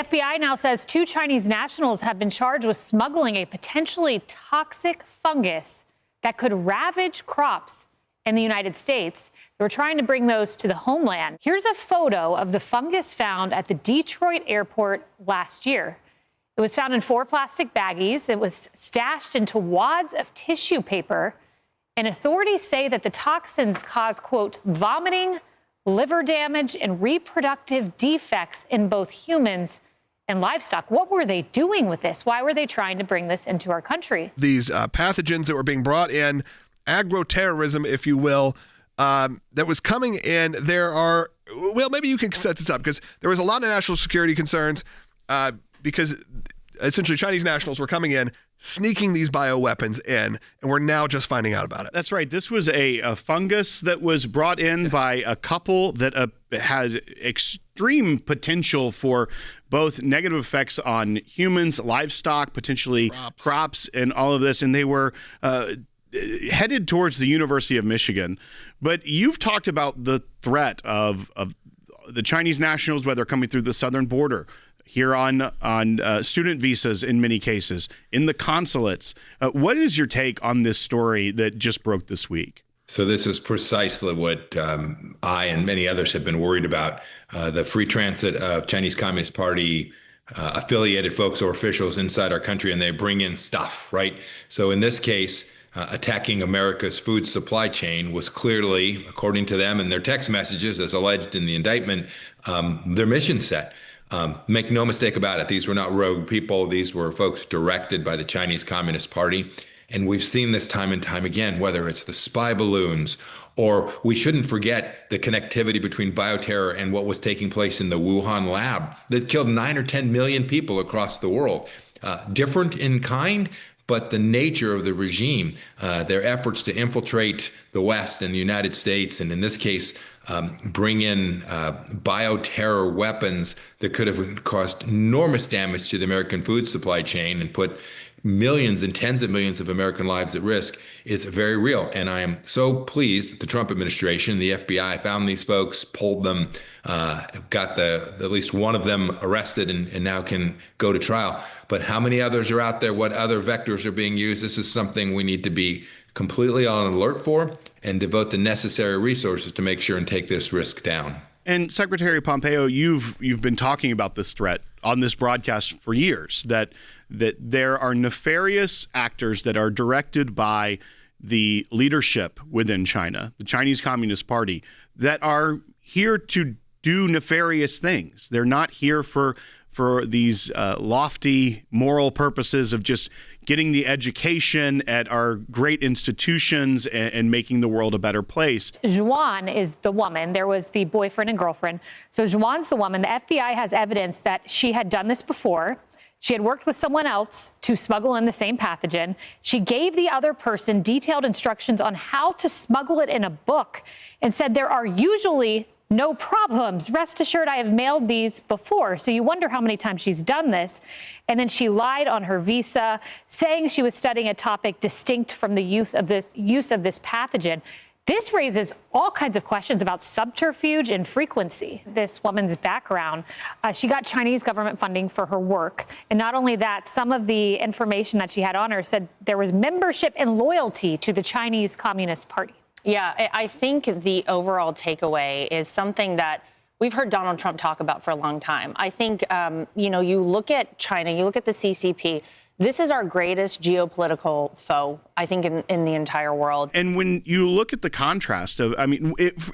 FBI now says 2 Chinese nationals have been charged with smuggling a potentially toxic fungus that could ravage crops in the United States. They were trying to bring those to the homeland. Here's a photo of the fungus found at the Detroit airport last year. It was found in 4 plastic baggies. It was stashed into wads of tissue paper. And authorities say that the toxins cause, quote, vomiting, liver damage, and reproductive defects in both humans and livestock. What were they doing with this? Why were they trying to bring this into our country? These pathogens that were being brought in, agroterrorism, if you will, that was coming in. There are, well, maybe you can set this up, because there was a lot of national security concerns because essentially Chinese nationals were coming in, sneaking these bioweapons in, and we're now just finding out about it. That's right. This was a fungus that was brought in by a couple that had extreme potential for both negative effects on humans, livestock, potentially crops, and all of this. And they were headed towards the University of Michigan. But you've talked about the threat of the Chinese nationals, whether coming through the southern border, here on student visas in many cases, in the consulates. What is your take on this story that just broke this week? So this is precisely what I and many others have been worried about. The free transit of Chinese Communist Party affiliated folks or officials inside our country, and they bring in stuff, right? So in this case, attacking America's food supply chain was clearly, according to them and their text messages, as alleged in the indictment, their mission set. Make no mistake about it. These were not rogue people. These were folks directed by the Chinese Communist Party. And we've seen this time and time again, whether it's the spy balloons, or we shouldn't forget the connectivity between bioterror and what was taking place in the Wuhan lab that killed 9 or 10 million people across the world. Different in kind, but the nature of the regime, their efforts to infiltrate the West and the United States, and in this case, bring in bioterror weapons that could have caused enormous damage to the American food supply chain and put millions and tens of millions of American lives at risk, is very real. And I am so pleased that the Trump administration, the FBI, found these folks, pulled them, got at least one of them arrested and now can go to trial. But how many others are out there? What other vectors are being used? This is something we need to be completely on alert for and devote the necessary resources to make sure and take this risk down. And Secretary Pompeo, you've been talking about this threat on this broadcast for years, that there are nefarious actors that are directed by the leadership within China, the Chinese Communist Party, that are here to do nefarious things. They're not here for these lofty moral purposes of just getting the education at our great institutions and making the world a better place. Zhuan is the woman. There was the boyfriend and girlfriend. So Zhuan's the woman. The FBI has evidence that she had done this before. She had worked with someone else to smuggle in the same pathogen. She gave the other person detailed instructions on how to smuggle it in a book and said there are usually no problems. Rest assured, I have mailed these before. So you wonder how many times she's done this. And then she lied on her visa, saying she was studying a topic distinct from the use of this pathogen. This raises all kinds of questions about subterfuge and frequency. This woman's background, she got Chinese government funding for her work. And not only that, some of the information that she had on her said there was membership and loyalty to the Chinese Communist Party. Yeah, I think the overall takeaway is something that we've heard Donald Trump talk about for a long time. I think, you look at China, you look at the CCP, this is our greatest geopolitical foe, I think, in the entire world. And when you look at the contrast of,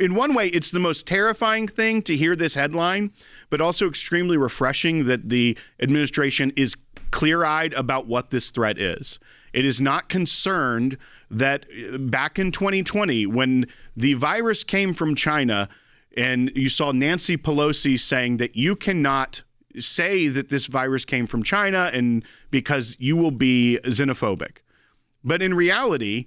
in one way, it's the most terrifying thing to hear this headline, but also extremely refreshing that the administration is clear-eyed about what this threat is. It is not concerned that back in 2020, when the virus came from China, and you saw Nancy Pelosi saying that you cannot say that this virus came from China and because you will be xenophobic. But in reality,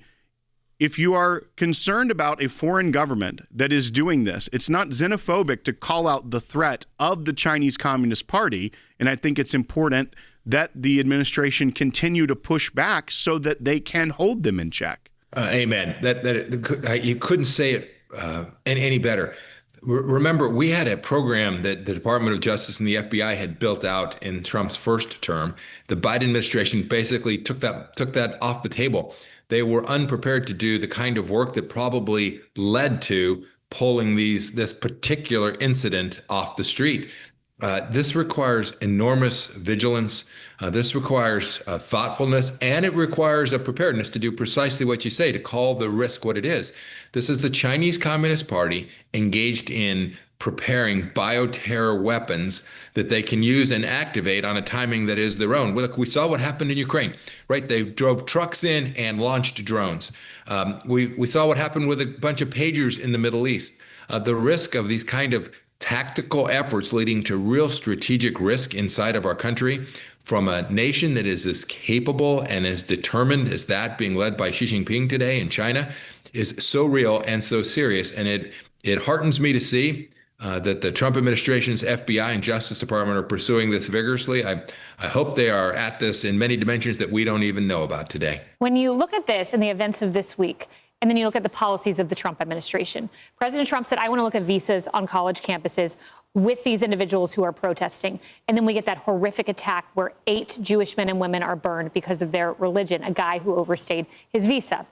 if you are concerned about a foreign government that is doing this, it's not xenophobic to call out the threat of the Chinese Communist Party. And I think it's important that the administration continue to push back so that they can hold them in check. Amen. You couldn't say it any better. Remember, we had a program that the Department of Justice and the FBI had built out in Trump's first term. The Biden administration basically took that off the table. They were unprepared to do the kind of work that probably led to pulling this particular incident off the street. This requires enormous vigilance. This requires thoughtfulness, and it requires a preparedness to do precisely what you say, to call the risk what it is. This is the Chinese Communist Party engaged in preparing bioterror weapons that they can use and activate on a timing that is their own. Look, we saw what happened in Ukraine, right? They drove trucks in and launched drones. We saw what happened with a bunch of pagers in the Middle East. The risk of these kind of tactical efforts leading to real strategic risk inside of our country from a nation that is as capable and as determined as that being led by Xi Jinping today in China is so real and so serious. And it heartens me to see that the Trump administration's FBI and Justice Department are pursuing this vigorously. I hope they are at this in many dimensions that we don't even know about today. When you look at this and the events of this week, and then you look at the policies of the Trump administration, President Trump said, I want to look at visas on college campuses with these individuals who are protesting. And then we get that horrific attack where 8 Jewish men and women are burned because of their religion, a guy who overstayed his visa.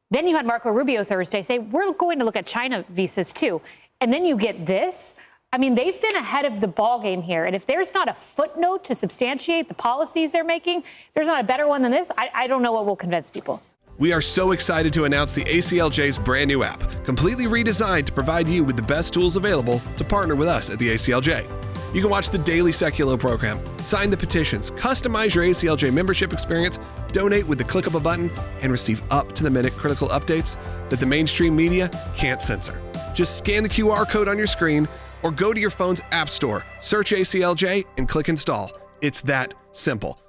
Then you had Marco Rubio Thursday say, we're going to look at China visas too. And then you get this. I mean, they've been ahead of the ballgame here. And if there's not a footnote to substantiate the policies they're making, if there's not a better one than this, I don't know what will convince people. We are so excited to announce the ACLJ's brand new app, completely redesigned to provide you with the best tools available to partner with us at the ACLJ. You can watch the daily Secular program, sign the petitions, customize your ACLJ membership experience, donate with the click of a button, and receive up-to-the-minute critical updates that the mainstream media can't censor. Just scan the QR code on your screen or go to your phone's app store, search ACLJ, and click install. It's that simple.